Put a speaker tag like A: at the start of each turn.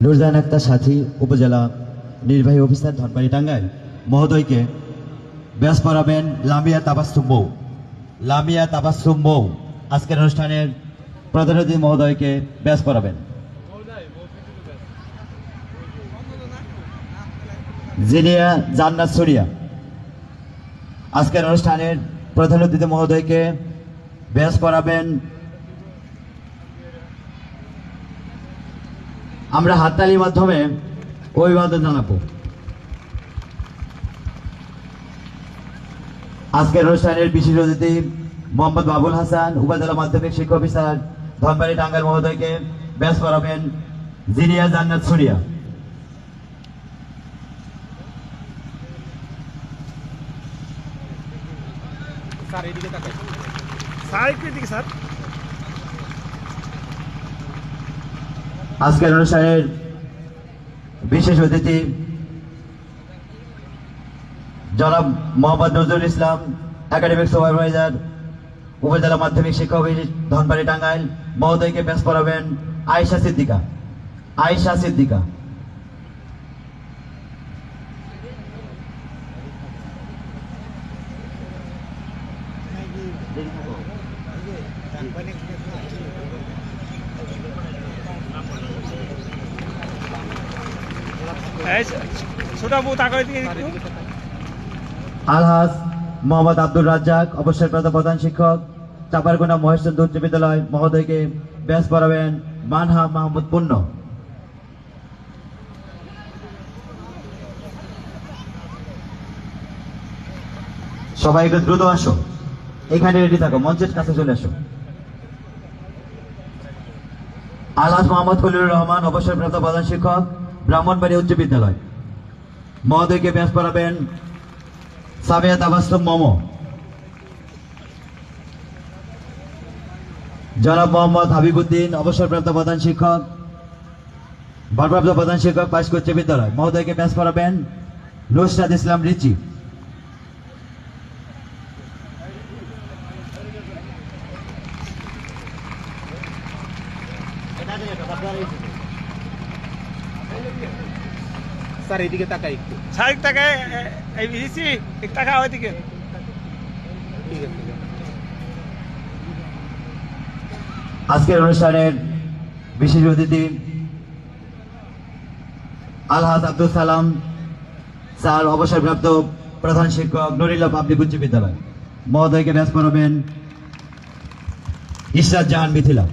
A: নুরজাহান আক্তার সাথী উপজেলা নির্বাহী অফিসার ধনবাড়ি টাঙ্গাইল মহোদয়কে ব্যাস পড়াবেন লামিয়া তাবাসসুম মৌ। লামিয়া তাবাসসুম মৌ আজকের অনুষ্ঠানের প্রধান অতিথি মহোদয়কে ব্যাস পড়াবেন। জিনিয়া জান্নাত সুরিয়া আজকের অনুষ্ঠানের প্রধান অতিথি মহোদয়কে ব্যাস পড়াবেন। আমরা হাততালির মাধ্যমে অভিবাদন জানাবো। আজকের অনুষ্ঠানের বিশেষ অতিথি মোহাম্মদ বাবুল হাসান উপজেলা মাধ্যমিক শিক্ষা অফিসার ধনবাড়ি টাঙ্গাইল মহোদয়কে ব্যাস পড়াবেন জিনিয়া জান্নাত সুরিয়া। আজকের অনুষ্ঠানের বিশেষ অতিথি জনাব মোহাম্মদ নজরুল ইসলাম একাডেমিক সুপারভাইজার উপজেলা মাধ্যমিক শিক্ষা অফিস ধনবাড়ি টাঙ্গাইল মহোদয়কে ব্যাস পড়াবেন আয়েশা সিদ্দিকা। আয়েশা সিদ্দিকা আলহাজ মোহাম্মদ আব্দুর রাজ্জাক অবসরপ্রাপ্ত প্রধান শিক্ষক চাপারগোনা মহেশচন্দ্র উচ্চ বিদ্যালয় মহোদয়কে ব্যাস পড়াবেন মানহা মাহমুদ পূর্ণ। সবাই একটু দ্রুত আসো, এখানে রেডি থাকো, মঞ্চের কাছে চলে আসো। আলহাজ মোহাম্মদ খলিলুর রহমান অবসরপ্রাপ্ত প্রধান শিক্ষক ব্রাহ্মণবাড়ী উচ্চ বিদ্যালয় মহোদয়কে ব্যাস পড়াবেন সামিয়া তাবাসসুম মৌ। জনাব মোহাম্মদ হাবিবুদ্দিন অবসরপ্রাপ্ত প্রধান শিক্ষক ভারপ্রাপ্ত প্রধান শিক্ষক পাইস্ক উচ্চ বিদ্যালয় মহোদয়কে ব্যাস পড়াবেন নুসরাত ইসলাম রিচি।
B: স্যার এদিকে তাকাই, একটু সাইড তাকায়, এই ভিসি এক টাকা ওইদিকে। ঠিক আছে।
A: আজকের অনুষ্ঠানের বিশেষ অতিথি আলহাজ আব্দুল সালাম স্যার অবসরপ্রাপ্ত প্রধান শিক্ষক নুরিল্লাহ পাবলিক উচ্চ বিদ্যালয় মহোদয়কে ব্যাস পড়াবেন ইশরাত জাহান মিথিলা।